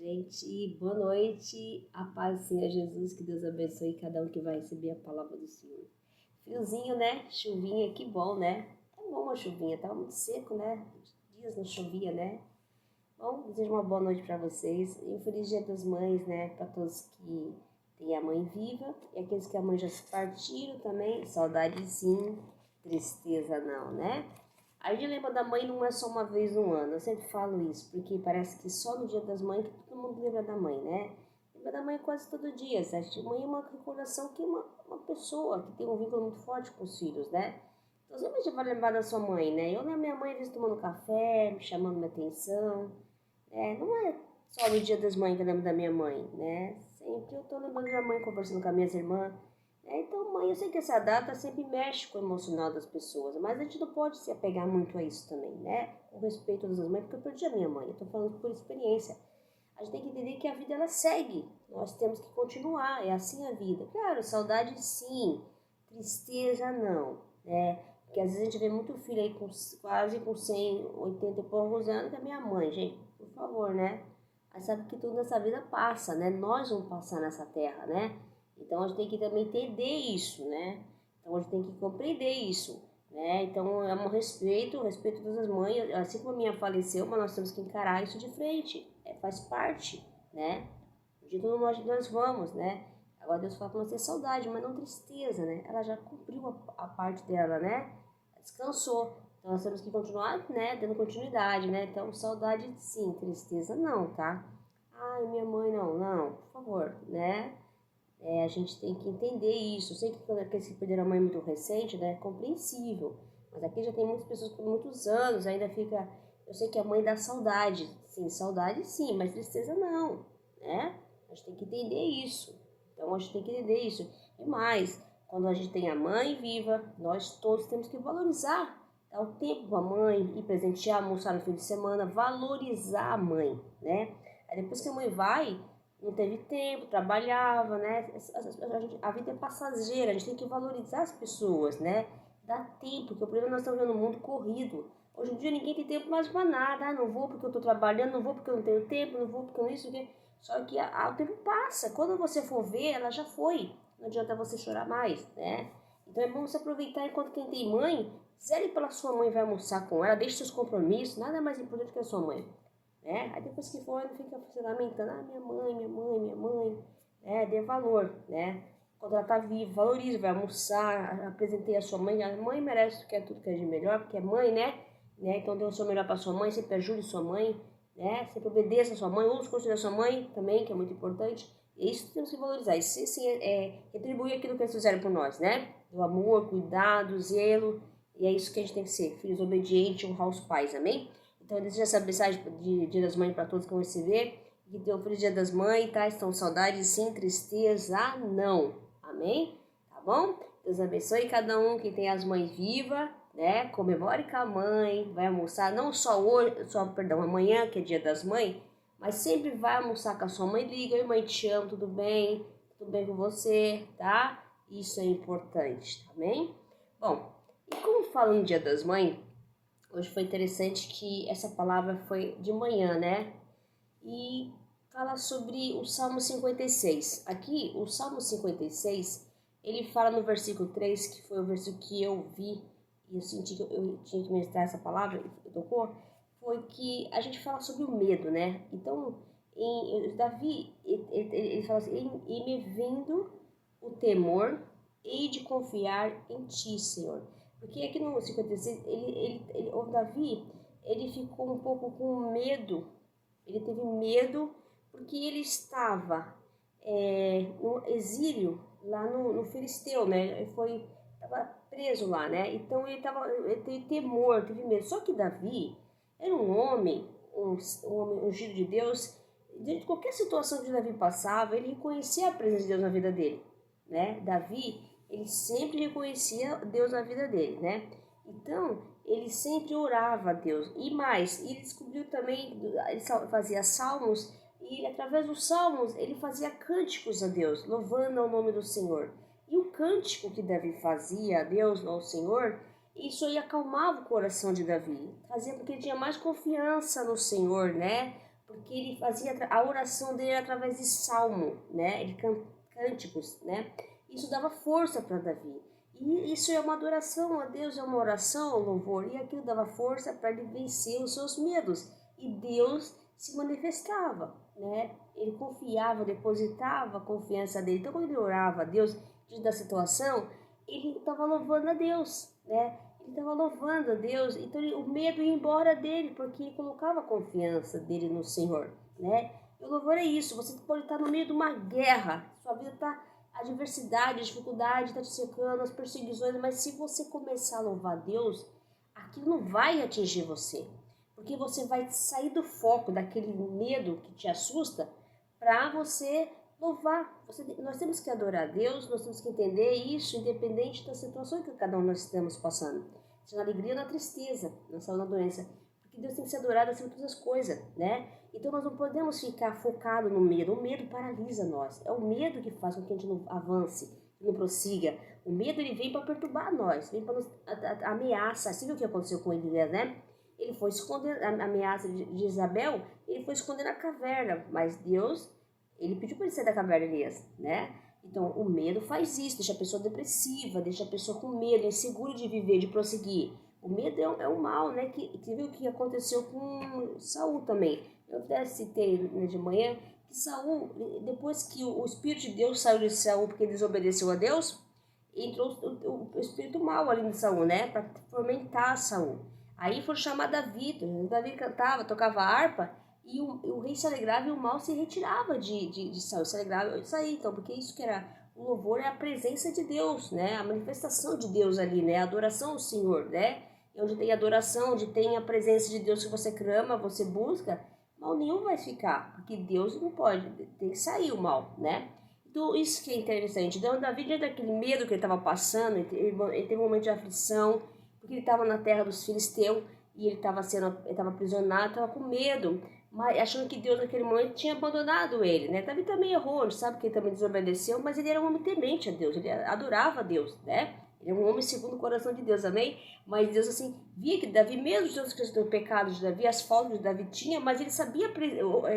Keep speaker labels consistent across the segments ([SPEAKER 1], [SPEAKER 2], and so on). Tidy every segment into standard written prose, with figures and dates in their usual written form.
[SPEAKER 1] Gente, boa noite, a paz do Senhor Jesus, que Deus abençoe cada um que vai receber a palavra do Senhor. Friozinho, né? Chuvinha, que bom, né? É bom uma chuvinha, tava muito seco, né? Dias não chovia, né? Bom, desejo uma boa noite para vocês e um feliz Dia das Mães, né? Para todos que têm a mãe viva e aqueles que a mãe já se partiram também. Saudade sim, tristeza não, né? A gente lembra da mãe não é só uma vez no ano, eu sempre falo isso, porque parece que só no Dia das Mães que todo mundo lembra da mãe, né? Lembra da mãe quase todo dia, certo? A mãe é uma recordação que uma pessoa que tem um vínculo muito forte com os filhos, né? Então sempre a gente vai lembrar da sua mãe, né? Eu lembro minha mãe às vezes tomando café, me chamando minha atenção, não é só no Dia das Mães que eu lembro da minha mãe, né? Sempre eu tô lembrando da minha mãe conversando com as minhas irmãs. Então, mãe, eu sei que essa data sempre mexe com o emocional das pessoas, mas a gente não pode se apegar muito a isso também, né? Com respeito a todas as mães, porque eu perdi a minha mãe, eu tô falando por experiência. A gente tem que entender que a vida ela segue, nós temos que continuar, é assim a vida. Claro, saudade sim, tristeza não, né? Porque às vezes a gente vê muito filho aí quase com 100, 80 e poucos anos, que é minha mãe, gente, por favor, né? Mas sabe que tudo nessa vida passa, né? Nós vamos passar nessa terra, né? Então a gente tem que também entender isso, né? Então a gente tem que compreender isso, né? Então é um respeito todas as mães, assim como a minha faleceu, mas nós temos que encarar isso de frente, faz parte, né? De tudo nós vamos, né? Agora Deus fala para nós ter saudade, mas não tristeza, né? Ela já cumpriu a parte dela, né? Descansou. Então nós temos que continuar, né? Dando continuidade, né? Então saudade sim, tristeza não, tá? Ai, minha mãe não, por favor, né? A gente tem que entender isso. Eu sei que quando aqueles que perderam a mãe muito recente, né, é compreensível. Mas aqui já tem muitas pessoas por muitos anos, ainda fica... Eu sei que a mãe dá saudade sim, mas tristeza não, né? A gente tem que entender isso. Então a gente tem que entender isso. E mais, quando a gente tem a mãe viva, nós todos temos que valorizar. Dar o tempo com a mãe, ir presentear, almoçar no fim de semana, valorizar a mãe, né? Aí depois que a mãe vai, não teve tempo, trabalhava, né? A vida é passageira, a gente tem que valorizar as pessoas, né? Dá tempo, porque o problema é que nós estamos vendo um mundo corrido. Hoje em dia ninguém tem tempo mais para nada. Ah, não vou porque eu estou trabalhando, não vou porque eu não tenho tempo, não vou porque eu não isso, porque... Só que o tempo passa. Quando você for ver, ela já foi. Não adianta você chorar mais, né? Então é bom você aproveitar enquanto quem tem mãe, zere pela sua mãe, vai almoçar com ela, deixe seus compromissos, nada é mais importante que a sua mãe. Aí depois que for, não fica se lamentando, minha mãe, dê valor, né? Quando ela tá viva, valorize, vai almoçar, apresentei a sua mãe merece tudo que é de melhor, porque é mãe, né? Então dê o seu melhor para sua mãe, sempre ajude sua mãe, né? Sempre obedeça a sua mãe, use os conselhos da sua mãe também, que é muito importante. E isso que temos que valorizar, isso sim retribuir aquilo que eles fizeram por nós, né? O amor, cuidado, zelo, e é isso que a gente tem que ser, filhos obedientes, honrar os pais, amém? Então eu desejo essa mensagem de Dia das Mães para todos que vão receber. Que tenham um feliz Dia das Mães, tá? Estão saudades sim, tristeza não. Amém? Tá bom? Deus abençoe cada um que tem as mães vivas, né? Comemore com a mãe, vai almoçar, não só hoje, amanhã, que é Dia das Mães, mas sempre vai almoçar com a sua mãe, liga, oi mãe, te amo, tudo bem com você, tá? Isso é importante, tá bem? Bom, e como fala em Dia das Mães, hoje foi interessante que essa palavra foi de manhã, né? E fala sobre o Salmo 56. Aqui, o Salmo 56, ele fala no versículo 3, que foi o versículo que eu vi, e eu senti que eu tinha que ministrar essa palavra, e tocou, foi que a gente fala sobre o medo, né? Então, Davi, ele fala assim, e me vindo o temor, hei de confiar em ti, Senhor. Porque aqui no 56, o Davi, ele ficou um pouco com medo, ele teve medo porque ele estava no exílio lá no Filisteu, né? Ele estava preso lá, né? Então ele teve temor, teve medo. Só que Davi era um homem ungido de Deus. De qualquer situação que Davi passava, ele reconhecia a presença de Deus na vida dele, né? Davi, ele sempre reconhecia Deus na vida dele, né? Então, ele sempre orava a Deus. E mais, ele descobriu também, ele fazia salmos, e através dos salmos, ele fazia cânticos a Deus, louvando ao nome do Senhor. E o cântico que Davi fazia a Deus, ao Senhor, isso aí acalmava o coração de Davi. Fazia com que ele tinha mais confiança no Senhor, né? porque ele fazia a oração dele através de salmo, né? Ele cânticos, né? Isso dava força para Davi. E isso é uma adoração a Deus, é uma oração, um louvor. E aquilo dava força para ele vencer os seus medos. E Deus se manifestava, né? Ele confiava, depositava a confiança dele. Então, quando ele orava a Deus diante da situação, ele estava louvando a Deus, né? Ele estava louvando a Deus. Então, o medo ia embora dele, porque ele colocava a confiança dele no Senhor, né? E o louvor é isso. Você pode estar no meio de uma guerra, sua vida está a adversidade, a dificuldade está te cercando, as perseguições, mas se você começar a louvar a Deus, aquilo não vai atingir você, porque você vai sair do foco daquele medo que te assusta para você louvar. Nós temos que adorar a Deus, nós temos que entender isso, independente da situação que cada um nós estamos passando, seja na alegria ou na tristeza, na saúde ou na doença, porque Deus tem que ser adorado acima de todas as coisas, né? Então nós não podemos ficar focado no medo. O medo paralisa nós. É o medo que faz com que a gente não avance, não prossiga. O medo ele vem para perturbar nós, vem para nos ameaça. Você viu o que aconteceu com Elias, né? Ele foi esconder a ameaça de Isabel, ele foi esconder na caverna, mas Deus, ele pediu para ele sair da caverna, Elias, né? Então o medo faz isso, deixa a pessoa depressiva, deixa a pessoa com medo, insegura de viver, de prosseguir. O medo é um mal, né? Que viu o que aconteceu com Saul também. Eu até citei de manhã que Saul, depois que o Espírito de Deus saiu de Saul porque ele desobedeceu a Deus, entrou o espírito mal ali de Saul, né? Para tormentar Saul. Aí foi chamar Davi. Davi cantava, tocava harpa e o rei se alegrava e o mal se retirava de Saul. Se alegrava de sair, então, porque isso que era o louvor é a presença de Deus, né? A manifestação de Deus ali, né? A adoração ao Senhor, né? E onde tem adoração, onde tem a presença de Deus que você clama, você busca, mal nenhum vai ficar, porque Deus não pode, tem que sair o mal, né? Então isso que é interessante. Então Davi, diante daquele medo que ele estava passando, ele teve um momento de aflição, porque ele estava na terra dos filisteus e ele estava aprisionado, estava com medo, mas achando que Deus naquele momento tinha abandonado ele, né? Davi também errou, a gente sabe que ele também desobedeceu, mas ele era um homem temente a Deus, ele adorava a Deus, né? Ele é um homem segundo o coração de Deus, amém? Mas Deus, assim, via que Davi, mesmo Deus que o pecado de Davi, as faltas de Davi tinha, mas ele sabia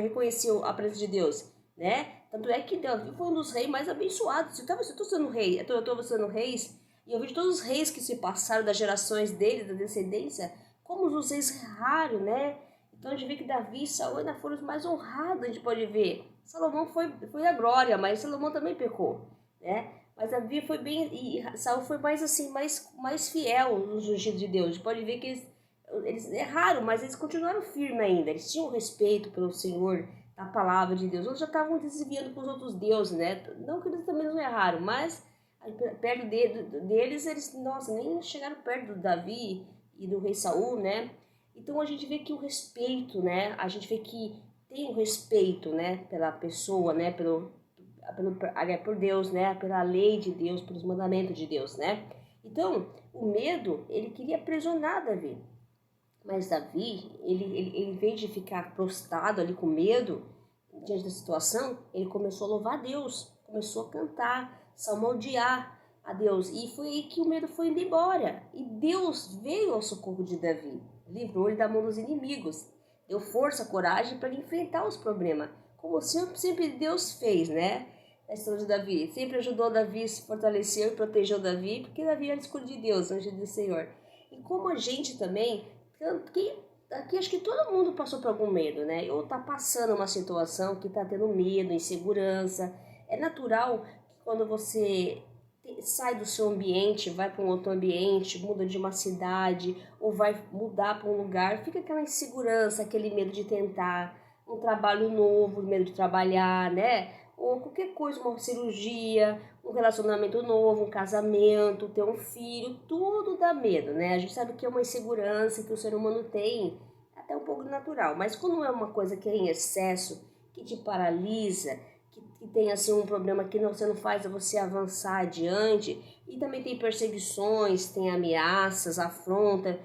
[SPEAKER 1] reconhecer a presença de Deus, né? Tanto é que Davi foi um dos reis mais abençoados. Eu estou sendo rei, eu estou sendo reis, e eu vejo todos os reis que se passaram das gerações dele, da descendência, como os reis raros, né? Então a gente vê que Davi e Saul ainda foram os mais honrados, a gente pode ver. Salomão foi a glória, mas Salomão também pecou, né? Mas Davi foi bem, e Saul foi mais assim, mais fiel nos ungidos de Deus. A gente pode ver que eles erraram, mas eles continuaram firmes ainda. Eles tinham respeito pelo Senhor, a palavra de Deus. Eles já estavam desviando para os outros deuses, né? Não que eles também não erraram, mas perto deles, eles, nossa, nem chegaram perto do Davi e do rei Saul, né? Então a gente vê que o respeito, né? A gente vê que tem o respeito, né? Pela pessoa, né? Por Deus, né? Pela lei de Deus, pelos mandamentos de Deus, né? Então, o medo, ele queria aprisionar Davi. Mas Davi, ele em vez de ficar prostrado ali com medo, diante da situação, ele começou a louvar a Deus, começou a cantar, salmodiar a Deus. E foi aí que o medo foi indo embora. E Deus veio ao socorro de Davi, livrou ele da mão dos inimigos, deu força, coragem para ele enfrentar os problemas, como sempre Deus fez, né? Na história de Davi, sempre ajudou Davi, se fortaleceu e protegeu Davi, porque Davi era escolhido de Deus, anjo do Senhor. E como a gente também, aqui acho que todo mundo passou por algum medo, né? Ou tá passando uma situação que tá tendo medo, insegurança. É natural que quando você sai do seu ambiente, vai para um outro ambiente, muda de uma cidade ou vai mudar para um lugar, fica aquela insegurança, aquele medo de tentar um trabalho novo, medo de trabalhar, né? Ou qualquer coisa, uma cirurgia, um relacionamento novo, um casamento, ter um filho, tudo dá medo, né? A gente sabe que é uma insegurança que o ser humano tem, até um pouco natural, mas quando é uma coisa que é em excesso, que te paralisa, que tem assim um problema que você não faz você avançar adiante, e também tem perseguições, tem ameaças, afronta,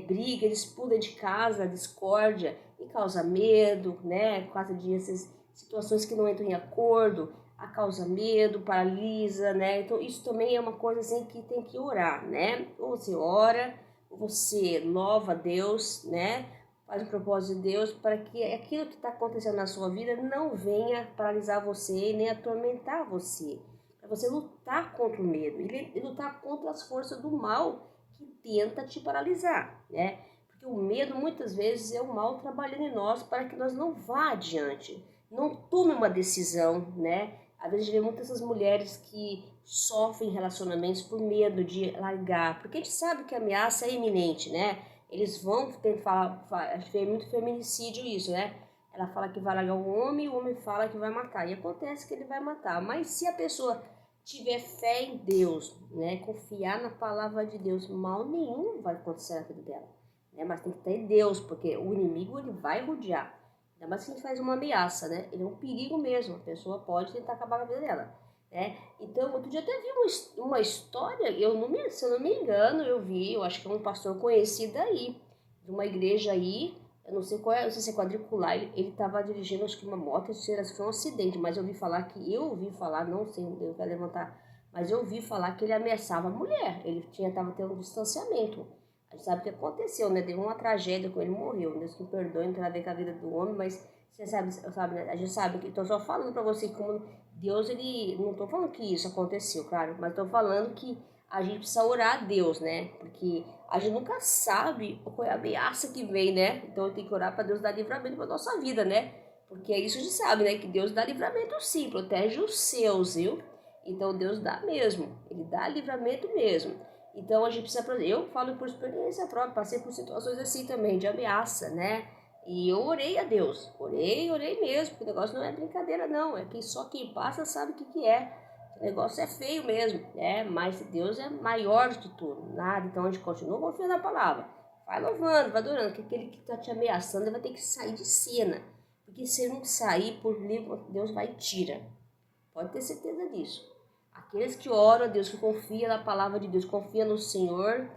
[SPEAKER 1] briga, disputa de casa, discórdia, e causa medo, né? Por causa dessas situações que não entram em acordo, a causa medo, paralisa, né? Então isso também é uma coisa assim que tem que orar, né? Ou você ora, ou você louva a Deus, né? faz o propósito de Deus para que aquilo que está acontecendo na sua vida não venha paralisar você nem atormentar você. Para você lutar contra o medo e lutar contra as forças do mal que tenta te paralisar, né? Porque o medo muitas vezes é o mal trabalhando em nós para que nós não vá adiante, não tome uma decisão, né? Às vezes a gente vê muitas essas mulheres que sofrem relacionamentos por medo de largar, porque a gente sabe que a ameaça é iminente, né? Eles vão tentar falar, acho que é muito feminicídio isso, né? Ela fala que vai largar o homem fala que vai matar. E acontece que ele vai matar. Mas se a pessoa tiver fé em Deus, né? Confiar na palavra de Deus, mal nenhum vai acontecer na vida dela. Né? Mas tem que ter Deus, porque o inimigo ele vai rodear. Ainda mais que ele faz uma ameaça, né? Ele é um perigo mesmo. A pessoa pode tentar acabar com a vida dela. Né? Então, outro dia até vi uma história, se eu não me engano, eu acho que é um pastor conhecido aí, de uma igreja aí, eu não sei qual é, não sei se é quadricular, ele estava dirigindo, acho que uma moto, foi um acidente, mas eu ouvi falar, não sei, Deus vai levantar, mas eu ouvi falar que ele ameaçava a mulher, ele estava tendo um distanciamento. A gente sabe o que aconteceu, né? Teve uma tragédia com ele, morreu, Deus que me perdoe, não tem nada a ver com a vida do homem, mas você sabe, né? A gente sabe que, estou só falando para você como Deus, ele, não estou falando que isso aconteceu, claro, mas estou falando que a gente precisa orar a Deus, né? Porque a gente nunca sabe qual é a ameaça que vem, né? Então tem que orar para Deus dar livramento para nossa vida, né? Porque é isso a gente sabe, né? Que Deus dá livramento sim, protege os seus, viu? Então Deus dá mesmo, Ele dá livramento mesmo. Então a gente precisa, eu falo por experiência própria, passei por situações assim também, de ameaça, né? E eu orei a Deus, orei mesmo, porque o negócio não é brincadeira não, é que só quem passa sabe o que é. O negócio é feio mesmo, né? Mas Deus é maior do que tudo, nada. Então a gente continua confiando na palavra, vai louvando, vai adorando, que aquele que está te ameaçando ele vai ter que sair de cena, porque se ele não sair por livre, Deus vai e tira, pode ter certeza disso. Aqueles que oram a Deus, que confiam na palavra de Deus, confiam no Senhor,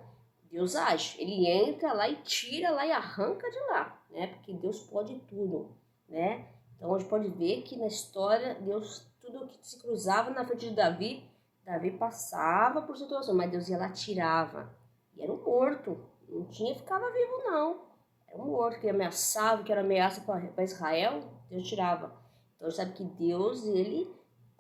[SPEAKER 1] Deus age. Ele entra lá e tira lá e arranca de lá, né? Porque Deus pode tudo, né? Então a gente pode ver que na história, Deus, tudo que se cruzava na frente de Davi, Davi passava por situação, mas Deus ia lá, tirava. E era um morto, não ficava vivo não. Era um morto que ameaçava, que era ameaça para Israel, Deus tirava. Então a gente sabe que Deus, ele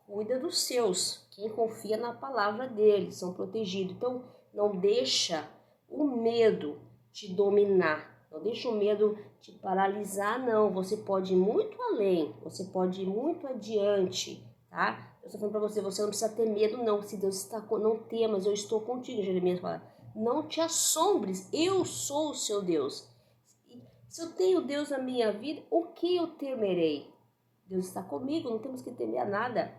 [SPEAKER 1] cuida dos seus. Quem confia na palavra dele, são protegidos. Então não deixa o medo te dominar, não deixa o medo te paralisar, não. Você pode ir muito além, você pode ir muito adiante, tá? Eu estou falando para você, você não precisa ter medo, não. Se Deus está com, não temas, eu estou contigo. Jeremias fala, não te assombres, eu sou o seu Deus. Se eu tenho Deus na minha vida, o que eu temerei? Deus está comigo, não temos que temer a nada.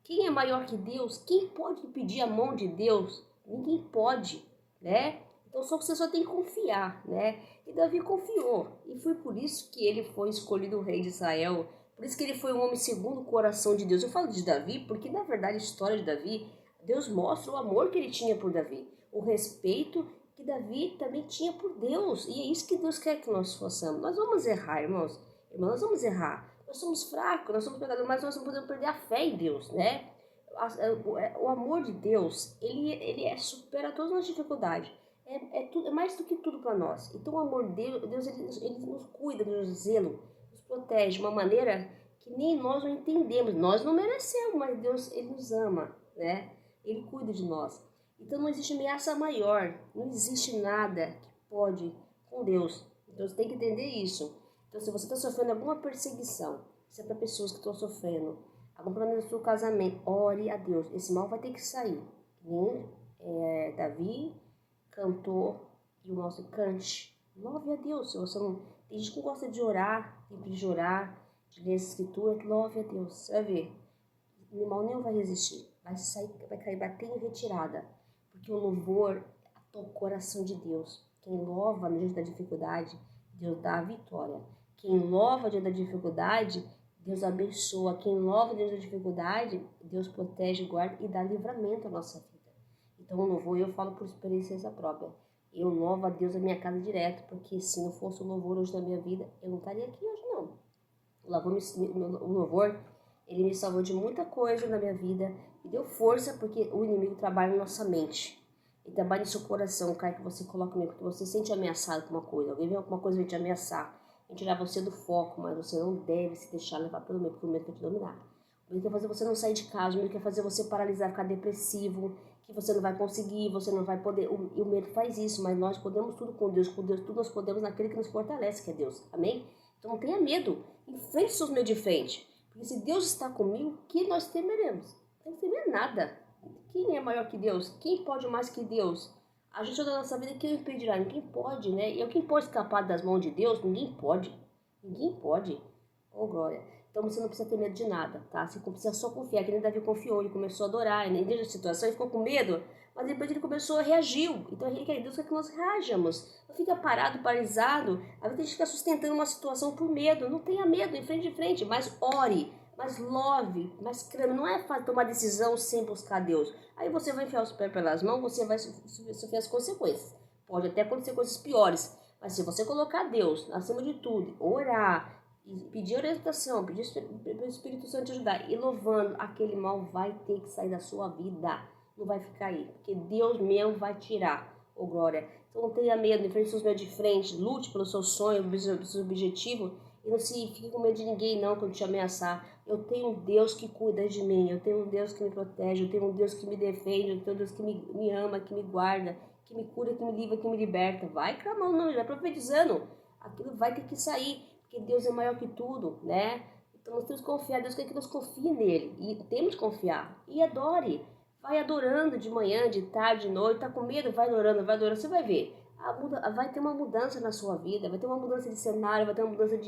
[SPEAKER 1] Quem é maior que Deus? Quem pode impedir a mão de Deus? Ninguém pode, né? Então você só tem que confiar, né? E Davi confiou. E foi por isso que ele foi escolhido o rei de Israel. Por isso que ele foi um homem segundo o coração de Deus. Eu falo de Davi porque, na verdade, a história de Davi, Deus mostra o amor que ele tinha por Davi. O respeito que Davi também tinha por Deus. E é isso que Deus quer que nós façamos. Nós vamos errar, irmãos. Nós vamos errar. Nós somos fracos, nós somos pecadores, mas nós não podemos perder a fé em Deus, né? O amor de Deus, ele supera todas as dificuldades. É mais do que tudo para nós. Então o amor de Deus ele nos cuida, nos zela, nos protege de uma maneira que nem nós não entendemos. Nós não merecemos, mas Deus ele nos ama, né? Ele cuida de nós. Então não existe ameaça maior, não existe nada que pode com Deus. Então você tem que entender isso. Então se você está sofrendo alguma perseguição, se é para pessoas que estão sofrendo, algum problema no seu casamento, ore a Deus. Esse mal vai ter que sair. Davi cantou e o nosso cante. Louve a Deus. Se você não, tem gente que não gosta de orar, de orar, de ler a escritura, louve a Deus. Você vai ver. O mal nenhum vai resistir. Vai cair batendo em retirada. Porque o louvor toca o coração de Deus. Quem louva no diante da dificuldade, Deus dá a vitória. Quem louva diante da dificuldade, Deus abençoa. Quem louva diante da dificuldade, Deus protege, guarda e dá livramento à nossa vida. Então o louvor, eu falo por experiência própria. Eu louvo a Deus na minha casa direto, porque se não fosse o louvor hoje na minha vida, eu não estaria aqui hoje não. O louvor, ele me salvou de muita coisa na minha vida, me deu força, porque o inimigo trabalha na nossa mente. Ele trabalha no seu coração, cara, que você coloca medo, porque você se sente ameaçado com uma coisa, alguém vem alguma coisa vem te ameaçar. em tirar você do foco, mas você não deve se deixar levar pelo medo, porque o medo quer te dominar. O medo quer fazer você não sair de casa, o medo quer fazer você paralisar, ficar depressivo, que você não vai conseguir, você não vai poder. E o medo faz isso, mas nós podemos tudo com Deus tudo nós podemos naquele que nos fortalece, que é Deus. Amém? Então não tenha medo, enfrente seus medos de frente. Porque se Deus está comigo, o que nós temeremos? Não tem que temer nada. Quem é maior que Deus? Quem pode mais que Deus? A gente toda a nossa vida, quem impedirá? Ninguém pode, né? E quem pode escapar das mãos de Deus? Ninguém pode. Ninguém pode. Oh, glória. Então você não precisa ter medo de nada, tá? Você precisa só confiar, que nem Davi confiou, ele começou a adorar, em meio da situação, ele ficou com medo, mas depois ele começou a reagir. Então Deus quer que nós reajamos. Não fica parado, paralisado, às vezes a gente fica sustentando uma situação por medo. Não tenha medo, em frente, mas ore, mas love, mas crame. Não é tomar decisão sem buscar Deus. Aí você vai enfiar os pés pelas mãos, você vai sofrer as consequências. Pode até acontecer coisas piores, mas se você colocar Deus acima de tudo, orar, e pedir orientação, pedir para o Espírito Santo te ajudar e louvando, aquele mal vai ter que sair da sua vida, não vai ficar aí, porque Deus mesmo vai tirar, ô glória. Então não tenha medo, enfrente seus medos de frente, lute pelo seu sonho, pelo seu objetivo, e não se fique com medo de ninguém não, quando te ameaçar. Eu tenho um Deus que cuida de mim, eu tenho um Deus que me protege, eu tenho um Deus que me defende, eu tenho um Deus que me ama, que me guarda, que me cura, que me livra, que me liberta. Vai clamando, não, vai profetizando, aquilo vai ter que sair. Porque Deus é maior que tudo, né? Então nós temos que confiar, Deus quer que nós confie nele. E temos que confiar. E adore. Vai adorando de manhã, de tarde, de noite. Tá com medo? Vai adorando, vai adorando. Você vai ver. Vai ter uma mudança na sua vida. Vai ter uma mudança de cenário, vai ter uma mudança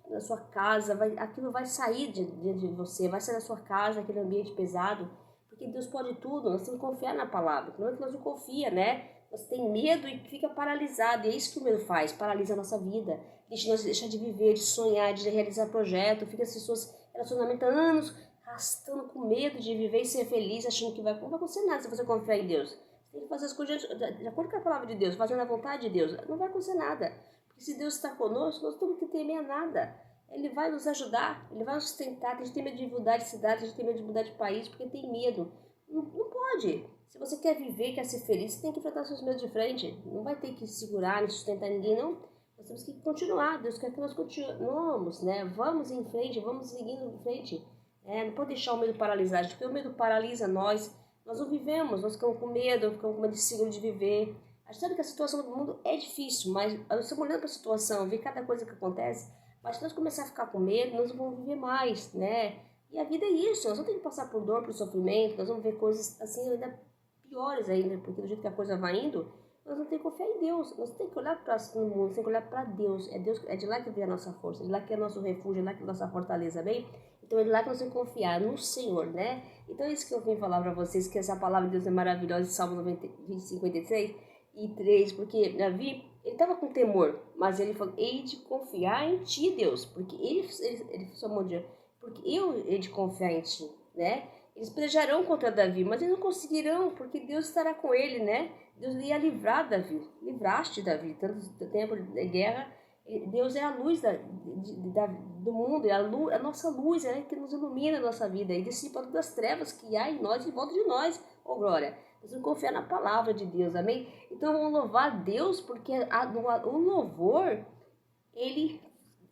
[SPEAKER 1] na sua casa. Aquilo vai sair de você. Vai sair da sua casa, aquele ambiente pesado. Porque Deus pode tudo. Nós temos que confiar na palavra. Não é que nós não confia, né? Você tem medo e fica paralisado. E é isso que o medo faz. Paralisa a nossa vida. Deixa de viver, de sonhar, de realizar projeto. Fica esses seus relacionamentos há anos arrastando com medo de viver e ser feliz, achando que não vai acontecer nada se você confiar em Deus. Você tem que fazer as coisas de acordo com a palavra de Deus, fazendo a vontade de Deus. Não vai acontecer nada. Porque se Deus está conosco, nós não temos que temer nada. Ele vai nos ajudar, Ele vai nos sustentar. A gente tem medo de mudar de cidade, a gente tem medo de mudar de país, porque tem medo. Não pode. Se você quer viver, quer ser feliz, você tem que enfrentar seus medos de frente. Não vai ter que segurar, nem sustentar ninguém, não. Nós temos que continuar. Deus quer que nós continuemos, né? Vamos em frente, vamos seguindo em frente. Não pode deixar o medo paralisar, porque o medo paralisa nós. Nós não vivemos, nós ficamos com medo de seguro de viver. A gente sabe que a situação do mundo é difícil, mas nós estamos olhando para a situação, ver cada coisa que acontece. Mas se nós começar a ficar com medo, nós não vamos viver mais, né? E a vida é isso, nós vamos ter que passar por dor, por sofrimento, nós vamos ver coisas assim ainda piores ainda, porque do jeito que a coisa vai indo, nós não temos que confiar em Deus, nós temos que olhar para o mundo, nós temos que olhar para Deus. Deus, é de lá que vem a nossa força, é de lá que é nosso refúgio, é de lá que é a nossa fortaleza, bem? Então é de lá que nós temos que confiar no Senhor, né? Então é isso que eu vim falar para vocês, que essa palavra de Deus é maravilhosa, em Salmo 56 e 3, porque Davi, ele estava com temor, mas ele falou, hei de confiar em ti, Deus, porque ele chamou de, porque eu hei de confiar em ti, né? Eles pelejarão contra Davi, mas eles não conseguirão, porque Deus estará com ele, né? Deus ia livrar Davi, livraste Davi, tanto tempo de guerra. Deus é a luz do mundo, é a nossa luz, é que nos ilumina a nossa vida e dissipa todas as trevas que há em nós e em volta de nós, oh glória. Nós vamos confiar na palavra de Deus, amém? Então vamos louvar Deus, porque o louvor, ele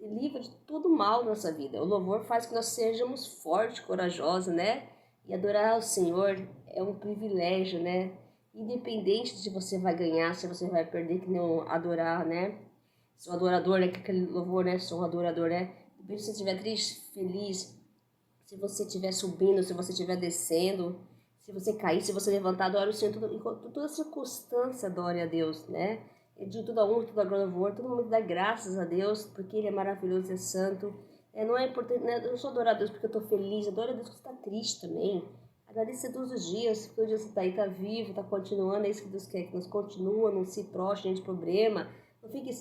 [SPEAKER 1] livra de todo mal na nossa vida. O louvor faz que nós sejamos fortes, corajosos, né? E adorar ao Senhor é um privilégio, né? Independente de se você vai ganhar, se você vai perder, que não adorar, né? Sou adorador, né? Que aquele louvor, né? Sou um adorador, né? Se você estiver triste, feliz, se você estiver subindo, se você estiver descendo, se você cair, se você levantar, adore o Senhor. Toda circunstância, adore a Deus, né? De toda honra, toda glória, louvor, todo mundo dá graças a Deus, porque Ele é maravilhoso, é santo. Não é importante, né? Eu não sou adorar a Deus porque eu estou feliz, adoro a Deus porque você está triste também. Agradeça todos os dias, porque o dia você está aí, está vivo, está continuando, é isso que Deus quer, que nós continuamos, não se prostre de problema. Não fique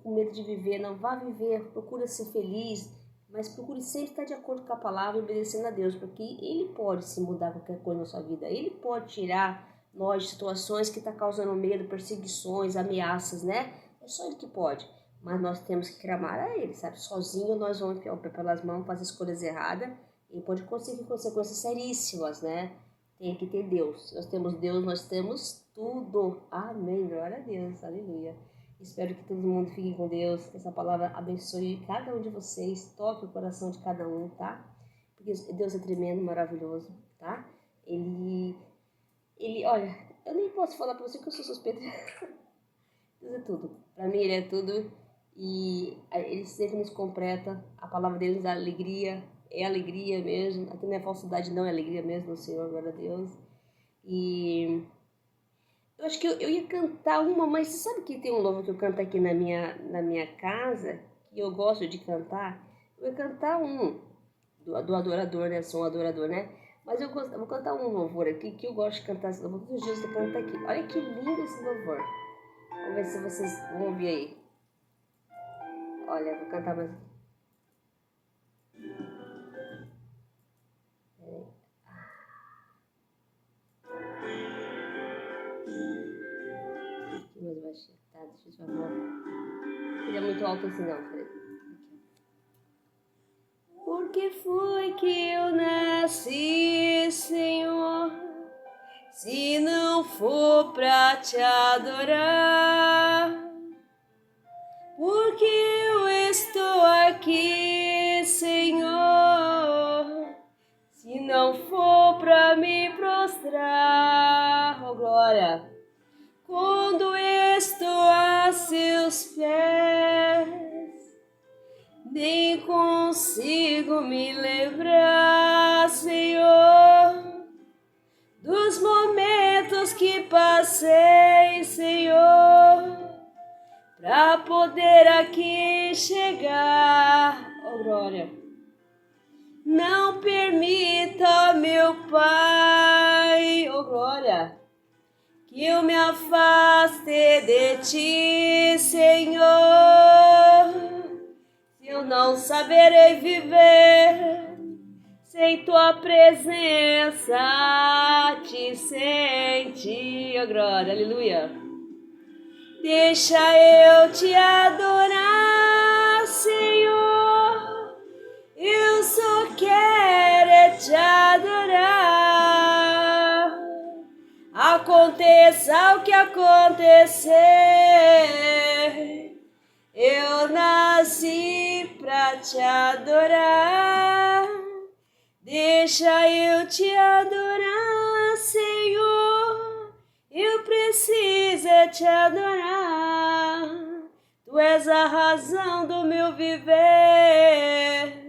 [SPEAKER 1] com medo de viver, não. Vá viver, procura ser feliz, mas procure sempre estar de acordo com a palavra e obedecendo a Deus, porque Ele pode se mudar qualquer coisa na sua vida. Ele pode tirar nós de situações que estão causando medo, perseguições, ameaças, né? É só Ele que pode. Mas nós temos que clamar a Ele, sabe? Sozinho nós vamos enfiar o pé pelas mãos, fazer escolhas erradas e pode conseguir consequências seríssimas, né? Tem que ter Deus. Nós temos Deus, nós temos tudo. Amém. Glória a Deus. Aleluia. Espero que todo mundo fique com Deus, que essa palavra abençoe cada um de vocês, toque o coração de cada um, tá? Porque Deus é tremendo, maravilhoso, tá? Olha, eu nem posso falar pra você que eu sou suspeita. Deus é tudo. Pra mim Ele é tudo e Ele sempre nos completa. A palavra dele nos dá alegria, é alegria mesmo. Aqui não é falsidade não, é alegria mesmo, Senhor, glória a Deus. E eu acho que eu ia cantar uma, mas você sabe que tem um louvor que eu canto aqui na minha casa, que eu gosto de cantar? Eu ia cantar do adorador, né? Sou um adorador, né? Mas eu vou cantar um louvor aqui, que eu gosto de cantar esse louvor. Todos os dias eu canto aqui. Olha que lindo esse louvor. Vamos ver se vocês vão ouvir aí. Olha, eu vou cantar mais. Aqui mais baixinho. Tá, deixa eu te falar. Não é muito alto assim não, Fred. Por que foi que eu nasci, Senhor, se não for pra te adorar? Porque eu estou aqui, Senhor, se não for pra me prostrar, oh glória, quando estou a seus pés, nem consigo me lembrar, Senhor, dos momentos que passei, Senhor, pra poder aqui chegar, oh glória. Não permita, meu Pai, oh glória, que eu me afaste de ti, Senhor, se eu não saberei viver sem tua presença, te sentir, oh glória, aleluia. Deixa eu te adorar, Senhor, eu só quero te adorar. Aconteça o que acontecer, eu nasci pra te adorar. Deixa eu te adorar, Senhor, eu preciso te adorar. Tu és a razão do meu viver.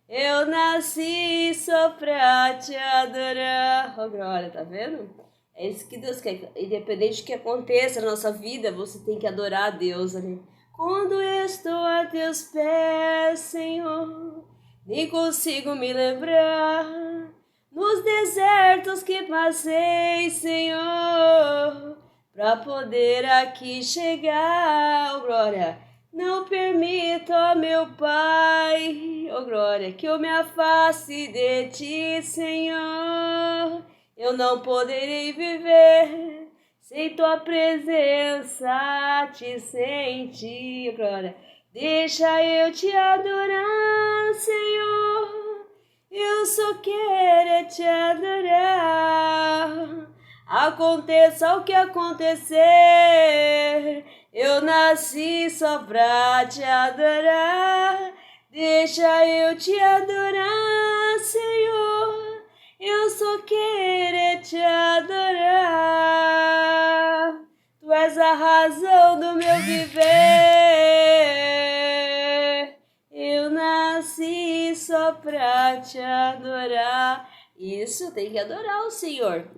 [SPEAKER 1] Eu nasci só pra te adorar. Oh, glória, tá vendo? É isso que Deus quer. Independente do que aconteça na nossa vida, você tem que adorar a Deus, né? Quando eu estou a teus pés, Senhor, nem consigo me lembrar nos desertos que passei, Senhor, pra poder aqui chegar, oh glória. Não permita, ó meu Pai, oh glória, que eu me afaste de ti, Senhor. Eu não poderei viver sem tua presença, te sentir, oh glória. Deixa eu te adorar, Senhor, eu só quero te adorar. Aconteça o que acontecer, eu nasci só pra te adorar. Deixa eu te adorar, Senhor, eu só quero te adorar. Tu és a razão do meu viver. Eu nasci só pra te adorar. Isso, tem que adorar o Senhor.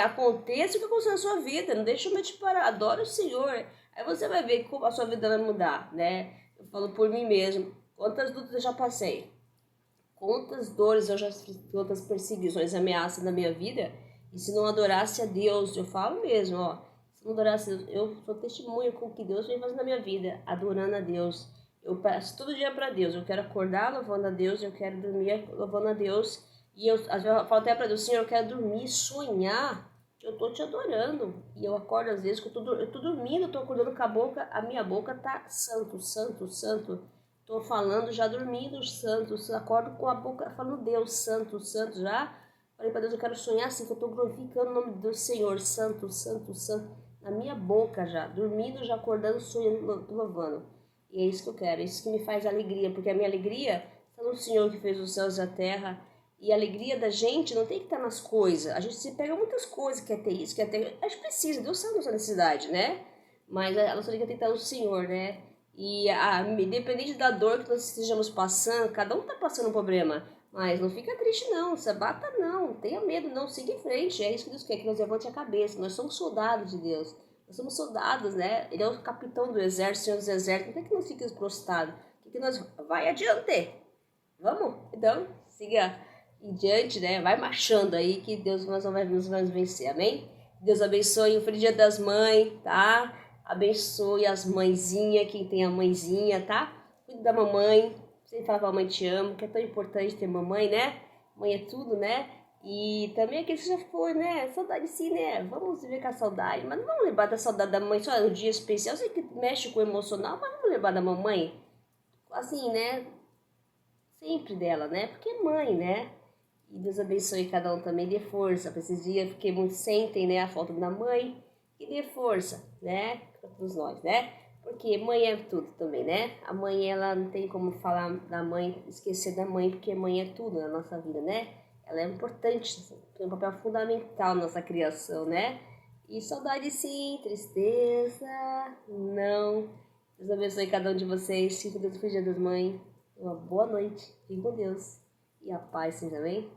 [SPEAKER 1] Aconteça o que aconteça na sua vida, não deixa eu te parar. Adora o Senhor. Aí você vai ver como a sua vida vai mudar, né? Eu falo por mim mesmo. Quantas lutas eu já passei? Quantas dores eu já fiz, quantas perseguições, ameaças na minha vida. E se não adorasse a Deus, eu falo mesmo, ó. Se não adorasse a Deus, eu sou testemunha com o que Deus vem fazendo na minha vida, adorando a Deus. Eu peço todo dia para Deus. Eu quero acordar louvando a Deus, eu quero dormir louvando a Deus. E às vezes eu falo até para Deus, Senhor, eu quero dormir, sonhar, que eu tô te adorando. E eu acordo às vezes, que eu tô dormindo, eu tô acordando com a boca, a minha boca tá santo, santo, santo. Tô falando, já dormindo, santo, acordo com a boca falando Deus, santo, santo, já. Falei para Deus, eu quero sonhar assim, que eu tô glorificando o nome do Senhor, santo, santo, santo. na minha boca já, dormindo, já acordando, sonhando, louvando. E é isso que eu quero, é isso que me faz alegria, porque a minha alegria está no Senhor que fez os céus e a terra. E a alegria da gente não tem que estar nas coisas. A gente se pega muitas coisas, quer ter isso, quer ter... A gente precisa, Deus sabe a nossa necessidade, né? Mas a nossa alegria tem que estar no Senhor, né? E independente da dor que nós estejamos passando, cada um está passando um problema. Mas não fica triste não, se abata não, tenha medo não, siga em frente. É isso que Deus quer, que nós levante a cabeça. Nós somos soldados de Deus. Nós somos soldados, né? Ele é o capitão do exército, Senhor dos exércitos. Não é que nós fiquemos prostrados. Que nós vai adiante. Vamos? Então, siga em diante, né? Vai marchando aí que Deus nos vai vencer, amém? Deus abençoe o Feliz Dia das Mães, tá? Abençoe as mãezinhas, quem tem a mãezinha, tá? Cuide da mamãe, sempre fala pra mãe te amo, que é tão importante ter mamãe, né? Mãe é tudo, né? E também aquele que já foi, né? Saudade sim, né? Vamos viver com a saudade, mas não vamos lembrar da saudade da mãe só um dia especial. Eu sei que mexe com o emocional, mas vamos lembrar da mamãe. Assim, né? Sempre dela, né? Porque é mãe, né? E Deus abençoe cada um também, dê força para esses dias, porque muitos sentem, né, a falta da mãe, e dê força, né, para todos nós, né? Porque mãe é tudo também, né? A mãe, ela não tem como falar da mãe, esquecer da mãe, porque mãe é tudo na nossa vida, né? Ela é importante, tem um papel fundamental na nossa criação, né? E saudade sim, tristeza, não. Deus abençoe cada um de vocês, fique Deus, feliz Dia das Mães. Uma boa noite, fique com Deus. E a paz, sim, também.